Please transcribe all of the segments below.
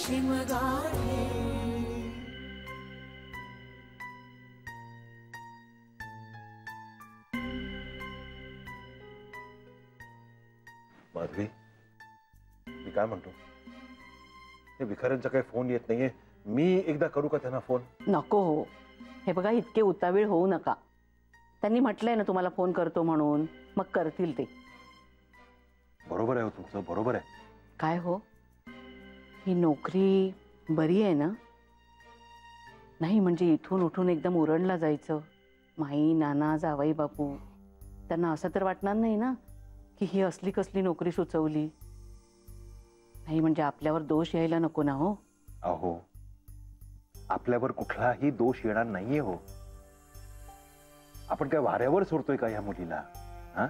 शिमगाले. माधवी, मी काय म्हणतो, हे विखाऱ्यांचा काही फोन येत नाहीये. मी एकदा करू का त्यांना फोन? नको हो. हे बघा, इतके उतावीळ होऊ नका. त्यांनी म्हटलंय ना तुम्हाला फोन करतो म्हणून, मग करतील ते. बरोबर आहे हो तुमचं, बरोबर आहे. काय हो, ही नोकरी बरी आहे ना? नाही म्हणजे इथून उठून एकदम उरणला जायचं, माई नाना जावई बापू त्यांना असं तर वाटणार नाही ना की ही असली कसली नोकरी सुचवली. नाही म्हणजे आपल्यावर दोष यायला नको ना हो. अहो, आपल्यावर कुठलाही दोष येणार नाहीये हो. आपण काय वाऱ्यावर सोडतोय का या मुलीला? हा,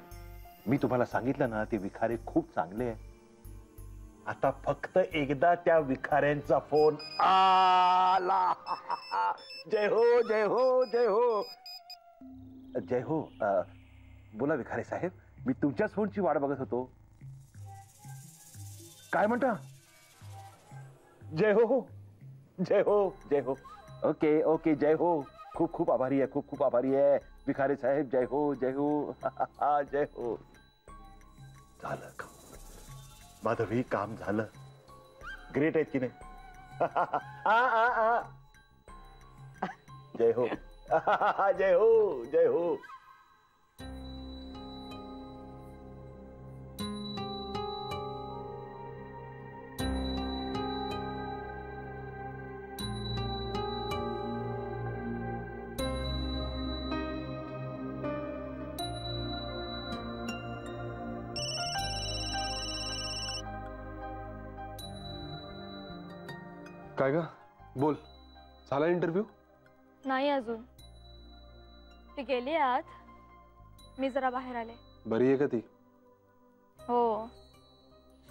मी तुम्हाला सांगितलं ना, ते विखारे खूप चांगले आहे. आता फक्त एकदा त्या विखाऱ्यांचा फोन आला. जय हो, जय हो, जय हो, जय हो. बोला विखारे साहेब, मी तुमच्याच फोनची वाट बघत होतो. काय म्हणता? जय हो, जय हो, जय हो. ओके ओके, जय हो. खूप खूप आभारी आहे, खूप खूप आभारी आहे विखारे साहेब. जय हो, जय हो. जय हो. झालं का माधवी? काम झालं. ग्रेट आहेत की नाही? जय हो. जय हो, जय हो. काय ग, बोल, झाला इंटरव्ह्यू? नाही अजून. ती गेली आत, मी जरा बाहेर आले. बरी आहे का ती? हो,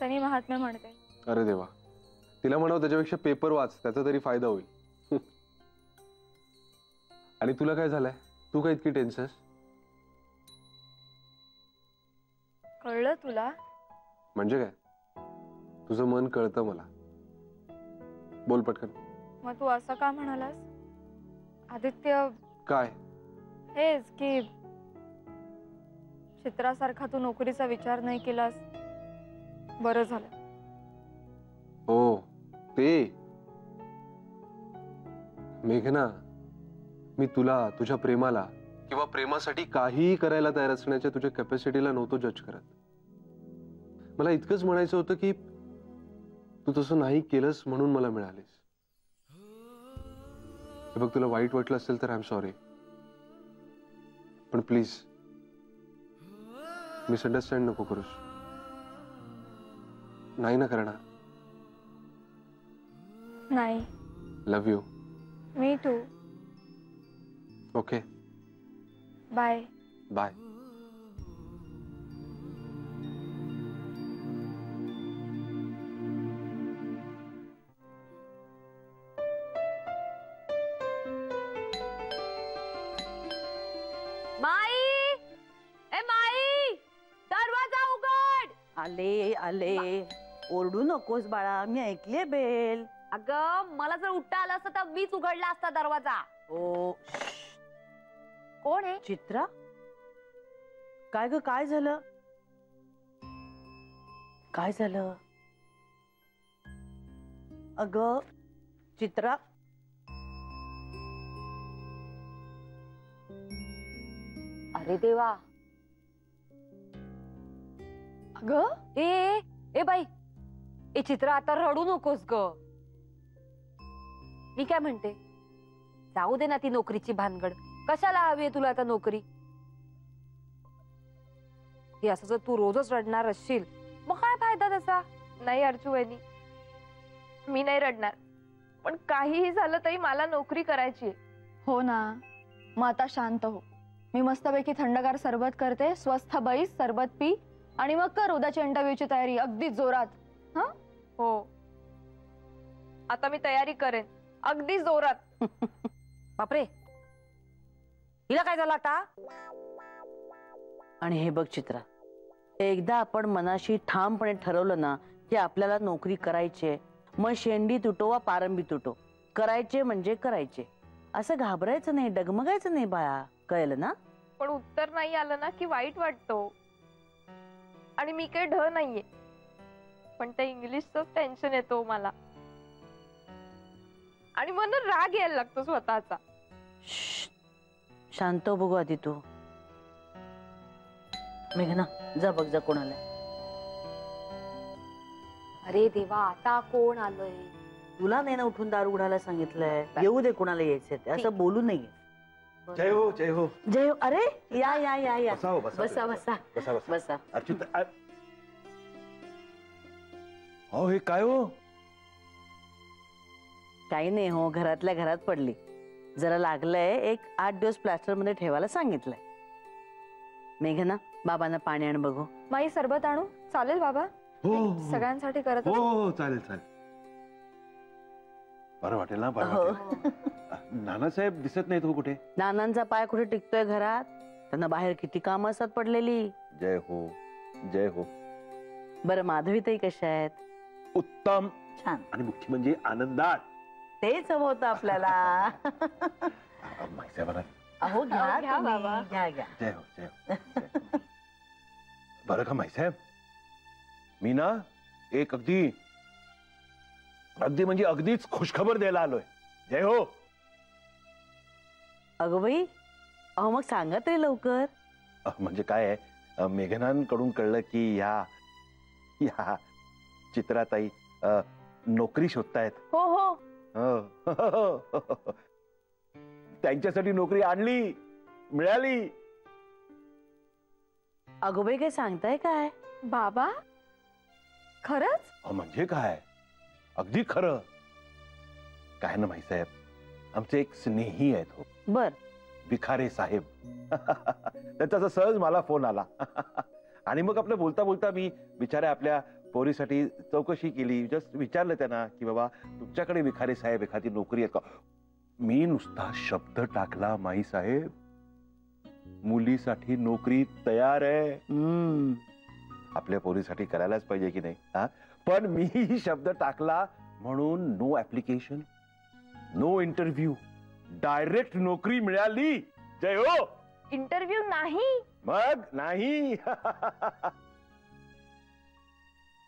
शनी महात्म्य म्हणते. अरे देवा, तिला म्हणाव त्याच्यापेक्षा पेपर वाच, त्याचा तरी फायदा होईल. आणि तुला काय झालंय? तू काय इतकी टेन्शन? कळलं तुला? म्हणजे काय? तुझं मन कळतं मला. बोल पटकन. मग तू असं का म्हणालास? आदित्य, काय? हेच की चित्रासारखा तू नोकरीचा विचार नाही केलास, बरं झालं. हो, ते मेघना, मी तुला, तुझ्या प्रेमाला किंवा प्रेमासाठी काहीही करायला तयार असण्याच्या तुझ्या कॅपॅसिटीला नव्हतो जज करत. मला इतकंच म्हणायचं होतं की तू तसं नाही केलंस म्हणून मला मिळालीस. हे बघ, तुला वाईट वाटलं असेल तर आय एम सॉरी, पण प्लीज मिसअंडरस्टँड नको करूस. नाही ना करणार? नाही. Love you. Me too. Okay, bye. Bye. माई, ए माई, दरवाजा उघड. आले आले, ओरडू नकोस बाळा, मी ऐकले बेल. अगं, मला जर उठता आलं असतं तर मीच उघडला असता दरवाजा. ओ, कोण आहे? चित्रा. काय ग, काय झालं? काय झालं? अगं चित्रा, अरे देवा. अगं, ए ए बाई, ए चित्रा, आता रडू नकोस ग. मी काय म्हणते, जाऊ दे ना ती नोकरीची भानगड. कशाला हवी आहे तुला आता नोकरी? हे असं जर तू रोजच रडणार असशील मग काय फायदा त्याचा? नाही अर्चू वहिनी, मी नाही रडणार, पण काहीही झालं तरी मला नोकरी करायची. हो ना, मग आता शांत हो. मी मस्तपैकी थंडगार सरबत करते, स्वस्थ बैस, सरबत पी आणि मग कर उद्याच्या इंटरव्ह्यूची तयारी अगदी जोरात. हा? हो, आता मी तयारी करेन अगदी जोरात. बापरे, हिला काय झालं आता? आणि हे बघ चित्रा, एकदा आपण मनाशी ठामपणे ठरवलं ना की आपल्याला नोकरी करायची आहे, मग शेंडी तुटो वा पारंबी तुटो, करायचे म्हणजे करायचे. असं घाबरायचं नाही, डगमगायचं नाही बाळा, कळलं ना? पण उत्तर नाही आलं ना की वाईट वाटतो. आणि मी काही ढ नाहीये, पण त्या इंग्लिशचं टेन्शन येतो मला आणि मग ना राग यायला लागतो स्वतःचा. श्श्श, शांत हो बघू आधी तू. मेघना जा बघ जा कोणाला. अरे देवा, आता कोण आलंय? तुला नाही ना उठून दार उघडायला सांगितलंय, येऊ दे कोणाला यायचंय ते, असं बोलू नये. जय हो जय हो. जय हो. अरे या या या या, बसा हो, बसा. बसा बसा बसा बसा. बसा. अर्चित हो, हे काय हो? काही नाही हो, घरातल्या घरात पडली. जरा लागलंय, एक 8 दिवस प्लास्टर मध्ये ठेवायला सांगितलंय. मेघना बाबांना पाणी आण बघू. माई सरबत आणू? चालेल बाबा? हो सगळ्यांसाठी करत हो असतो. हो, चालेल चालेल. बरं वाटेल ना, बरं हो. वाटेल. नानासाहेब दिसत नाहीत हो कुठे? नानांचा पाय कुठे टिकतोय घरात? त्यांना बाहेर किती कामं असतात पडलेली. जय हो जय हो. बरं माधवीताई कशा आहेत? उत्तम. छान. आणि मुख्य म्हणजे आनंदात. तेच हवं होतं आपल्याला. माईसाहेबांना अहो घ्या अहो, घ्या तुम्ही. बाबा. घ्या घ्या. जय हो जय हो, जय हो. बरं का माईसाहेब, मी ना एक अगदी म्हणजे अगदीच खुशखबर द्यायला आलोय. जय हो. अगं बाई, अहो मग सांगा तरी लवकर. म्हणजे काय आहे, मेघनांकडून कळलं की या चित्राताई नोकरी शोधतायत. हो हो. त्यांच्यासाठी नोकरी आणली, मिळाली. अगं बाई काय सांगताय काय? बाबा खरंच? म्हणजे काय, अगदी खरं. काय ना माईसाहेब, आमचे एक स्नेही आहेत हो, बर. विखारे साहेब. त्यांचा सहज मला फोन आला. आणि मग आपलं बोलता बोलता मी बिचाऱ्या आपल्या पोरीसाठी चौकशी केली. जस्ट विचारलं त्यांना की बाबा तुमच्याकडे विखारे साहेब एखादी नोकरी आहे का? मी नुसता शब्द टाकला, माई साहेब मुलीसाठी नोकरी तयार आहे. आपल्या पोरीसाठी करायलाच पाहिजे की नाही हा? पण मी शब्द टाकला म्हणून no application, no interview, direct नोकरी मिळाली. जय हो. इंटरव्ह्यू नाही? मग नाही.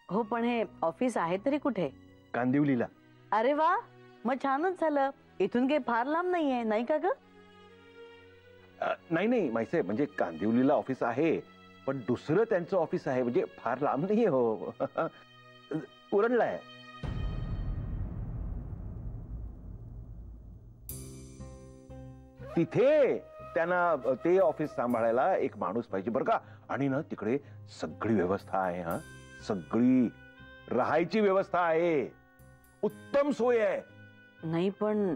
हो पण हे ऑफिस आहे तरी कुठे? कांदिवलीला. अरे वा, मग छानच झालं. इथून काही फार लांब नाहीये, नाही का ग? नाही नाही माहिती, म्हणजे कांदिवलीला ऑफिस आहे, पण दुसरं त्यांचं ऑफिस आहे, म्हणजे फार लांब नाहीये हो. उरणला आहे. तिथे त्यांना ते ऑफिस सांभाळायला एक माणूस पाहिजे बरं का. आणि ना तिकडे सगळी व्यवस्था आहे. हा, सगळी राहायची व्यवस्था आहे, उत्तम सोय आहे. नाही पण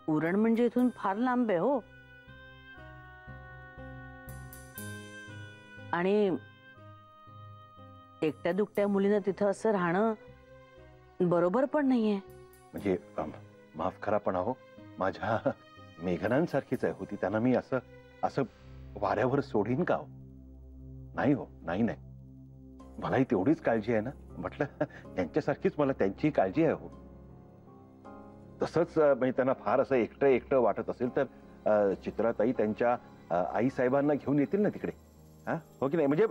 उरण म्हणजे इथून फार लांब आहे हो. आणि एकट्या दुकट्या मुलीनं तिथं असं राहणं बरोबर पण नाहीये. म्हणजे माफ करा पण अहो, माझ्या मेघनांसारखीच आहे होती, त्यांना मी असं असं वाऱ्यावर सोडीन का हो? नाही हो, नाही नाही. मलाही तेवढीच काळजी आहे ना. म्हटलं त्यांच्यासारखीच मला त्यांची काळजी आहे हो. तसंच म्हणजे त्यांना फार असं एकटं एकटं वाटत असेल तर चित्राताई त्यांच्या आई साहेबांना घेऊन येतील ना तिकडे. हा, हो की नाही? म्हणजे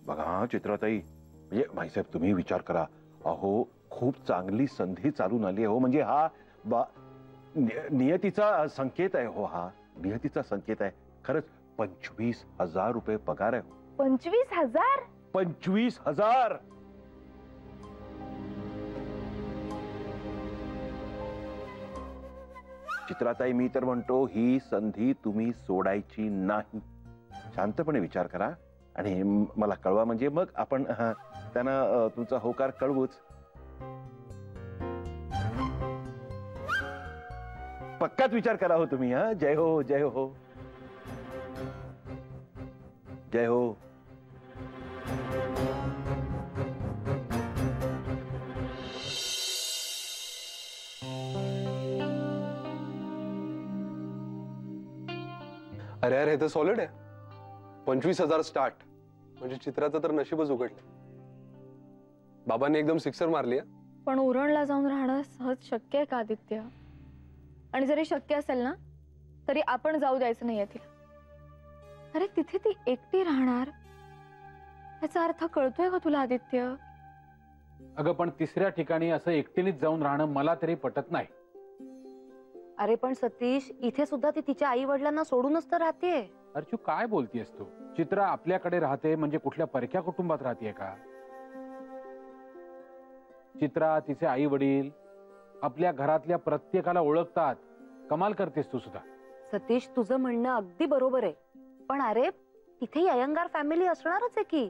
बघा चित्राताई, म्हणजे भाईसाहेब तुम्ही विचार करा. अहो खूप चांगली संधी चालून आली आहे हो. म्हणजे हा नियतीचा संकेत आहे हो. हा नियतीचा संकेत आहे खरंच. 25,000 रुपये पगार आहे. 25,000? 25,000. चित्राताई, मी तर म्हणतो ही संधी तुम्ही सोडायची नाही. शांतपणे विचार करा आणि मला कळवा, म्हणजे मग आपण त्यांना तुमचा होकार कळवूच. पक्काच विचार करा हो तुम्ही. हा, जय हो जय हो जय हो. अरे अरे, हे तर सॉलिड आहे. 25,000 स्टार्ट म्हणजे चित्राचं तर नशीबच उघडलं. बाबांनी एकदम सिक्सर मारली. पण उरणला जाऊन राहणं सहज शक्य आहे का आदित्य? आणि जरी शक्य असेल ना तरी आपण जाऊ द्यायचं नाहीये तिला. अरे तिथे ती एकटी राहणार याचा अर्थ कळतोय का तुला आदित्य? अगं पण तिसऱ्या ठिकाणी असं एकटीनेच जाऊन राहणं मला तरी पटत नाही. अरे पण सतीश, इथे सुद्धा ती तिच्या आई वडिलांना सोडूनच तर राहतेय. अर्चू काय बोलतीयस तू? चित्रा आपल्याकडे राहते म्हणजे कुठल्या परक्या कुटुंबात राहतेय का? चित्रा, तिचे आई वडील आपल्या घरातल्या प्रत्येकाला ओळखतात. कमाल करतेस तू सुद्धा. सतीश, तुझं म्हणणं अगदी बरोबर आहे, पण अरे तिथे अयंगार फॅमिली असणारच आहे की.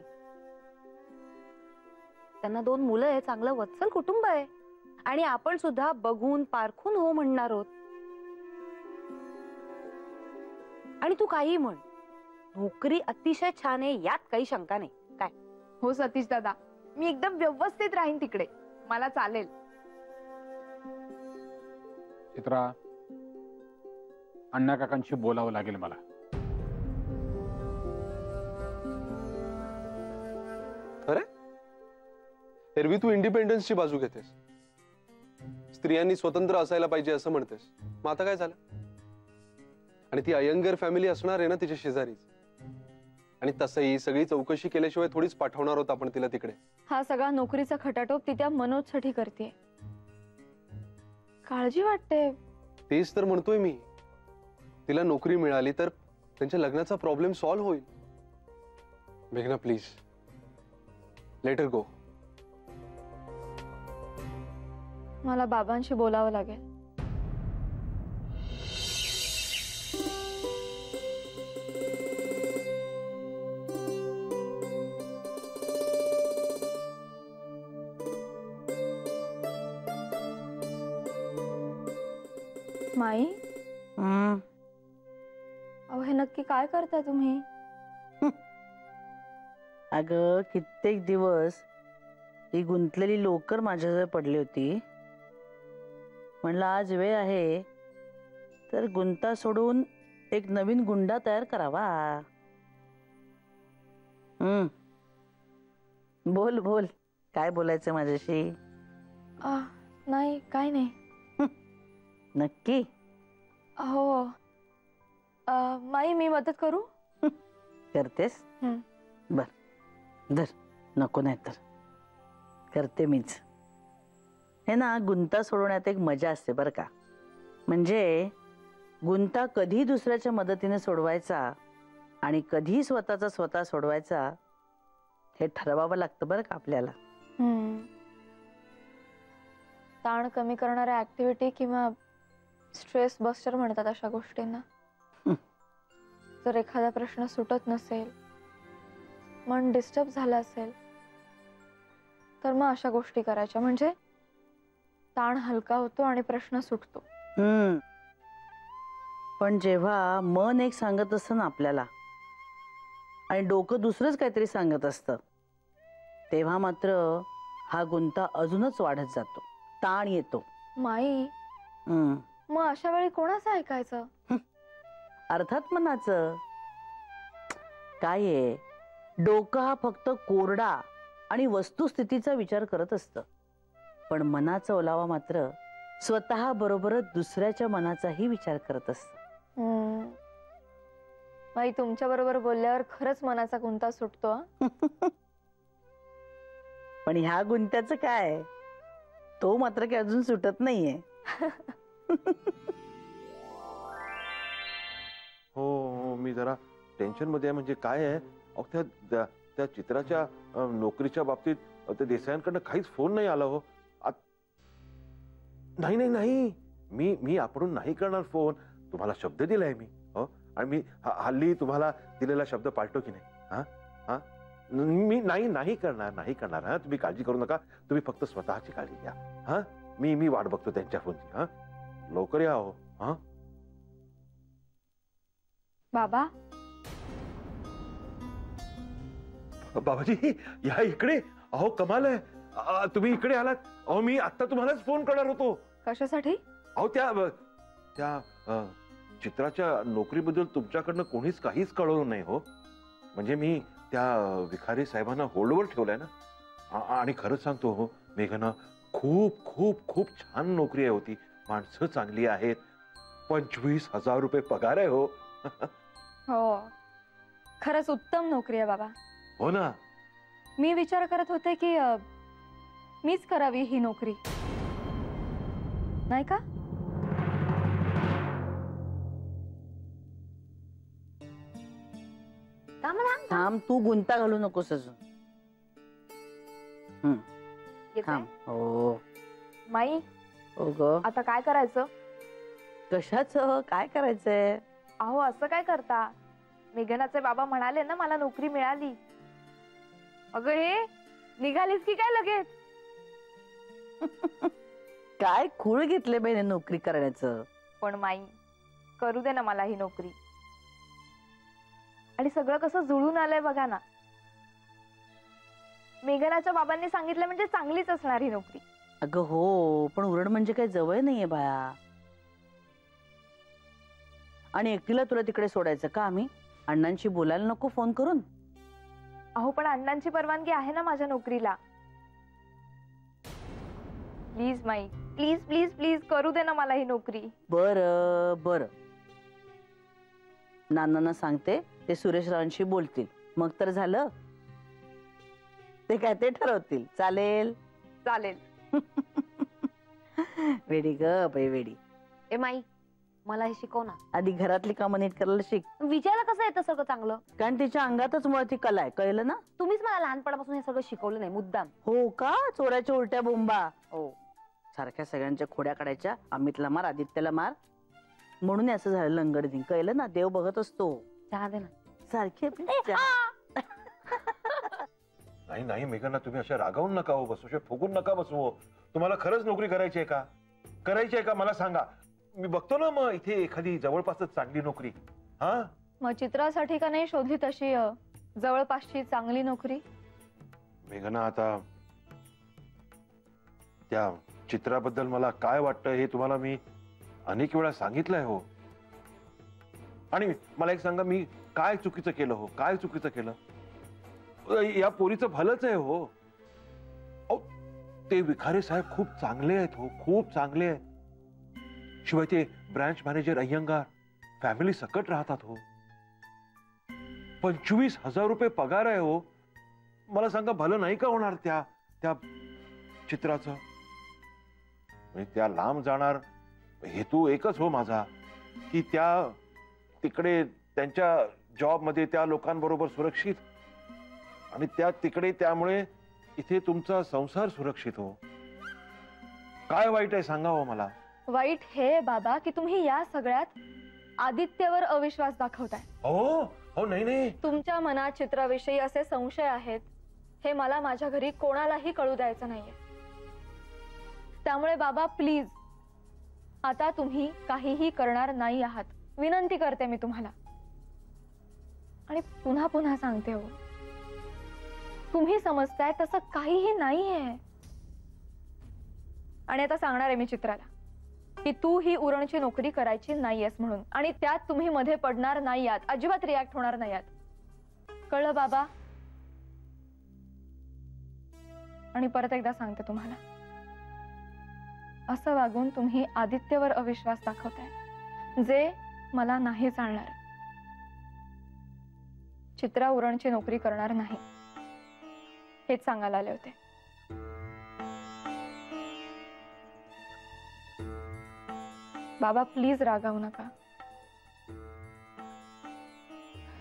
त्यांना 2 मुलं आहे, चांगलं वत्सल कुटुंब आहे. आणि आपण सुद्धा बघून पारखून हो म्हणणार आहोत. आणि तू काही म्हण, नोकरी अतिशय छान आहे, यात काही शंका नाही. काय हो सतीश दादा, मी एकदम व्यवस्थित राहीन तिकडे, मला चालेल. चित्रा, अण्णा काकांशी बोलावं लागेल मला. अरे एरवी तू इंडिपेंडन्सची बाजू घेतेस, स्त्रियांनी स्वतंत्र असायला पाहिजे असं म्हणतेस. मग आता काय झालं? आणि ती अयंगर फॅमिली असणार आहे ना तिच्या शेजारीच. आणि तसंही सगळी चौकशी केल्याशिवाय थोडीच पाठवणार होत आपण तिला तिकडे. हा सगळा नोकरीचा खटाटोप ती त्या मनोजसाठी करते. काळजी वाटते. तेच तर म्हणतोय मी, तिला नोकरी मिळाली तर त्यांच्या लग्नाचा प्रॉब्लेम सॉल्व्ह होईल. मेघना प्लीज लेट हर गो. मला बाबांशी बोलावं लागेल. माई, अहो हे नक्की काय करता तुम्ही? अगं कित्येक दिवस ही गुंतलेली लोकर माझ्याजवळ पडली होती. म्हणलं आज वेळ आहे तर गुंता सोडून एक नवीन गुंडा तयार करावा. बोल बोल, काय बोलायचं माझ्याशी? नाही, काय नाही. नक्की? हो. माई, मी मदत करू? करतेस? बर धर, नको नाही तर करते मीच. हे ना, गुंता सोडवण्यात एक मजा असते बरं का. म्हणजे गुंता कधी दुसऱ्याच्या मदतीने सोडवायचा आणि कधी स्वतःचा स्वतः सोडवायचा हे ठरवावं लागतं बरं का आपल्याला. ताण कमी करणाऱ्या ऍक्टिव्हिटी किंवा स्ट्रेस बस्टर म्हणतात अशा गोष्टींना. जर एखादा प्रश्न सुटत नसेल, मन डिस्टर्ब झालं असेल तर मग अशा गोष्टी करायच्या, म्हणजे ताण हलका होतो आणि प्रश्न सुटतो. पण जेव्हा मन एक सांगत असतं ना आपल्याला आणि डोकं दुसरंच काहीतरी सांगत असतं, तेव्हा मात्र हा गुंता अजूनच वाढत जातो, ताण येतो. माई, मग अशा वेळी कोणाचं ऐकायचं? अर्थात मनाचं. काय आहे, डोकं हा फक्त कोरडा आणि वस्तुस्थितीचा विचार करत असतं, पण मनाचा ओलावा मात्र स्वतः बरोबरच दुसऱ्याच्या मनाचाही विचार करत असत. माई, तुमच्या बरोबर बोलल्यावर खरंच मनाचा गुंता सुटतो. पण ह्या गुंत्याचं काय, तो मात्र काही अजून सुटत नाहीये. हो, मी जरा टेन्शन मध्ये आहे. म्हणजे काय आहे, त्या चित्राच्या नोकरीच्या बाबतीत त्या देसायांकडनं काहीच फोन नाही आला हो. नाही नाही नाही, मी आपण नाही करणार फोन. तुम्हाला शब्द दिलाय मी. हो, आणि मी हल्ली तुम्हाला दिलेला शब्द पाळतो की नाही? हा हा, मी नाही करणार. हा, तुम्ही काळजी करू नका. तुम्ही फक्त स्वतःची काळजी घ्या. हा, मी वाट बघतो त्यांच्या फोनची. हा, लवकर या हो. हा बाबा. बाबाजी, या इकडे. अहो कमाल आहे, तुम्ही इकडे आलात. अहो मी आता तुम्हालाच फोन करणार होतो. कशासाठी? अहो त्या चित्राच्या नोकरीबद्दल तुमच्याकडनं कोणीच काहीच कळवलं नाही हो. म्हणजे मी त्या विखारी साहेबांना होल्डवर ठेवलंय ना. आणि खरंच सांगतो हो मेघना, खूप खूप खूप छान नोकरी आहे होती, माणसं चांगली आहेत, 25,000 रुपये पगार आहे हो. हो, खरंच उत्तम नोकरी आहे बाबा. हो ना. मी विचार करत होते की मीच करावी ही नोकरी, नाही का? थांब, तू गुंता घालू नकोस अजून. थांब. हो माई, हो ग. आता काय करायचं? कशाचं काय करायचंय? अहो असं काय करता? मेघनाचे बाबा म्हणाले ना मला नोकरी मिळाली. अगं हे निघालीस की काय लगेच? काय खूळ घेतले बाईने नोकरी करण्याचं. पण माई, करू दे ना मला ही नोकरी. आणि सगळं कसं जुळून आलंय बघा ना. मेघनाच्या बाबांनी सांगितलं म्हणजे चांगलीच असणार ही नोकरी. अगं हो, पण उरण म्हणजे काही जवळ नाहीये बाया. आणि एकटीला तुला तिकडे सोडायचं का आम्ही? अण्णांशी बोलायला नको फोन करून? अहो पण अण्णांची परवानगी आहे ना माझ्या नोकरीला. प्लीज माई, प्लीज प्लीज प्लीज करू दे ना मला ही नोकरी. बर बर, नानांना सांगते, ते सुरेश रावांशी बोलतील, मग तर झालं. ते काय ते ठरवतील. चालेल चालेल. वेडी ग बाई वेडी. ए माई, मला हे शिकव ना. आधी घरातली कामं नीट करायला शिक. विजयाला कसं येतं सगळं चांगलं? कारण तिच्या अंगातच मुळात ती कला आहे, कळलं ना? तुम्हीच मला लहानपणापासून हे सगळं शिकवलं नाही मुद्दाम. हो का? चोराच्या उलट्या बोंबा. हो, सारख्या सगळ्यांच्या खोड्या काढायच्या. अमितला मार, आदित्यला मार, म्हणून असं झालं लंगडधी. कळलं ना? देव बघत असतो. चहा दे ना. सारखे नाही नाही मेघना, तुम्ही अशा रागावून नका हो बसू, फुगून नका बसू हो. तुम्हाला खरंच नोकरी करायची आहे का? करायची आहे का मला सांगा. मी बघतो ना मग इथे एखादी जवळपासच चांगली नोकरी. हा, मग चित्रासाठी का नाही शोधली तशी जवळपासची चांगली नोकरी? मेघना, आता त्या चित्राबद्दल मला काय वाटतं हे तुम्हाला मी अनेक वेळा सांगितलंय हो. आणि मला एक सांगा, मी काय चुकीचं केलं हो? काय चुकीचं केलं? या पोरीचं भलंच आहे हो. अहो, ते विखारे साहेब खूप चांगले आहेत हो, खूप चांगले आहेत. शिवाय ते ब्रांच मॅनेजर अय्यंगार फॅमिली सकट राहतात हो. 25,000 रुपये पगार आहे हो. मला सांगा, भलं नाही का होणार त्या त्या चित्राचं? त्या लांब जाणार हेतू एकच हो माझा, की त्या तिकडे त्यांच्या जॉब मध्ये त्या लोकांबरोबर सुरक्षित, आणि त्या तिकडे त्यामुळे इथे तुमचा संसार सुरक्षित हो. काय वाईट आहे सांगा हो मला. वाईट हे बाबा की तुम्ही या सगळ्यात आदित्यवर अविश्वास दाखवताय. हो हो, नाही नाही, तुमच्या मनात चित्राविषयी असे संशय आहेत हे मला माझ्या घरी कोणालाही कळू द्यायचं नाहीये. त्यामुळे बाबा प्लीज, आता तुम्ही काहीही करणार नाही आहात, विनंती करते मी तुम्हाला. आणि पुन्हा पुन्हा सांगते हो, तुम्ही समजताय तसं काहीही नाहीये. आणि आता सांगणार आहे मी चित्राला की तू ही उरणची नोकरी करायची नाहीयेस म्हणून, आणि त्यात तुम्ही मध्ये पडणार नाही आहात, अजिबात रिॲक्ट होणार नाही आहात. कळलं बाबा? आणि परत एकदा सांगते तुम्हाला, असं वागून तुम्ही आदित्यवर अविश्वास दाखवताय, जे मला नाही चालणार. चित्रा उरणची नोकरी करणार नाही हेच सांगायला आले होते. बाबा प्लीज रागावू नका.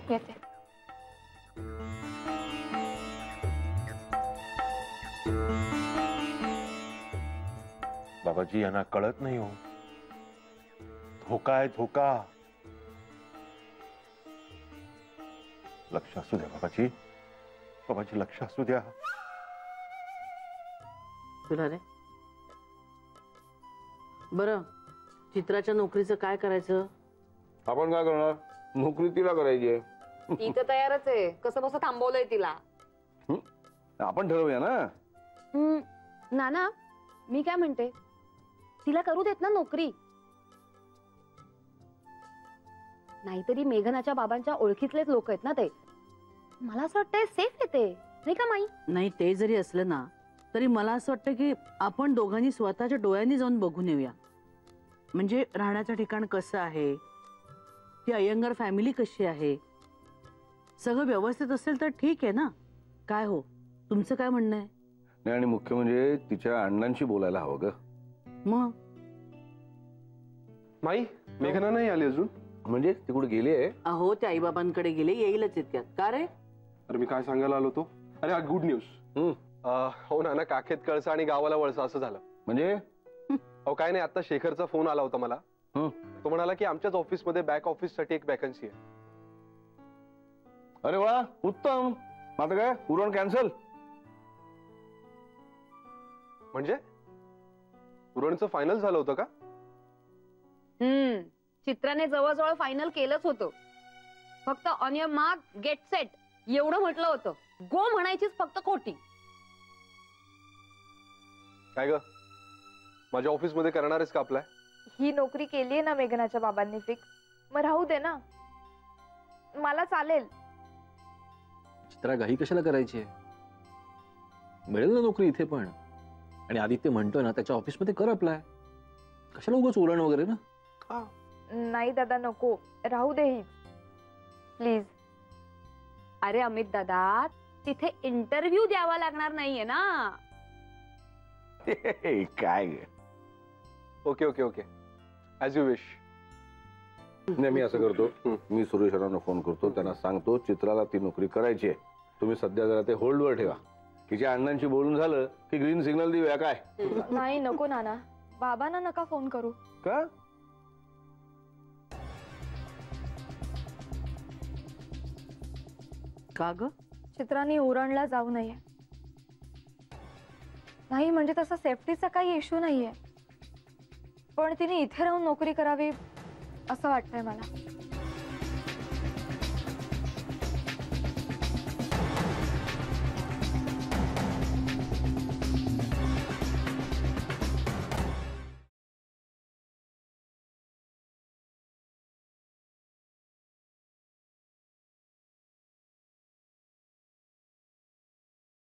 येते. बाबाजी, यांना कळत नाही हो. धोका आहे, धोका. लक्ष असू द्या बाबाजी, बाबाजी लक्ष असू द्या. तुला रे बरं, चित्राच्या नोकरीचं काय करायचं? आपण काय करणार? नोकरी तिला करायची आहे. ती तर तयारच आहे. कसं बसं थांबवलंय तिला. आपण ठरवूया ना. नाना, मी काय म्हणते, तिला करू देत ना नोकरी. नाहीतरी मेघनाच्या बाबांच्या ओळखीतलेच लोक आहेत ना ते. मला असं वाटतंय सेफ येते, नाही का माई? नाही, ते जरी असलं ना तरी मला असं वाटतं की आपण दोघांनी स्वतःच्या डोळ्यांनी जाऊन बघून येऊया. म्हणजे राहण्याचं ठिकाण कसं आहे, ती अय्यंगार फॅमिली कशी आहे, सगळं व्यवस्थित असेल तर ठीक आहे ना. काय हो, तुमचं काय म्हणणं आहे? नाही, आणि मुख्य म्हणजे तिच्या अण्णांशी बोलायला हवं ग. मग माई मेघना नाही आली अजून. म्हणजे ती कुठे गेली आहे? अहो ते आईबाबांकडे गेले, येईलच इतक्यात. का रे? अरे मी काय सांगायला आलो होतो, अरे हा गुड न्यूज. हो ना, काखेत कळसा आणि गावाला वळसा असं झालं. म्हणजे अहो काय नाही, आता शेखरचा फोन आला होता मला. तो म्हणाला की आमच्याच ऑफिसमध्ये बॅक ऑफिस साठी एक वॅकन्सी आहे. अरे वा, उत्तम. आता काय उरण कॅन्सल? म्हणजे उरणचं फायनल झालं होतं का? चित्राने जवळजवळ फायनल केलंच होतं. फक्त on your mark get set एवढं म्हटलं होतं. गो म्हणायचीच फक्त खोटी. काय ग, माझ्या ऑफिस मध्ये करणारेस का अप्लाय? ही नोकरी केली आहे ना मेघनाच्या बाबांनी फिक्स, मग राहू दे ना, मला चालेल. चित्रा घाई कशाला करायची आहे? मिळेल ना नोकरी इथे पण. आणि आदित्य म्हणतोय ना त्याच्या ऑफिसमध्ये कर अप्लाय. कशाला उगाच उरण वगैरे ना. नाही दादा, नको, राहू दे ही प्लीज. अरे अमित दादा, तिथे इंटरव्ह्यू द्यावा लागणार नाहीये ना. काय ग? Okay okay okay, as you wish. नाही, मी असं करतो, मी सुरेश रावांना फोन करतो, त्यांना सांगतो चित्राला ती नोकरी करायची आहे. तुम्ही सध्या जरा ते होल्डवर ठेवा. तिच्या अण्णांशी बोलून झालं की ग्रीन सिग्नल देऊया. काय? नाही, नको नाना, बाबांना नका फोन करू. का? का ग? चित्राने उरणला जाऊ नये. नाही म्हणजे तसा सेफ्टीचा काही इश्यू नाहीये, पण तिने इथे राहून नोकरी करावी असं वाटतंय मला.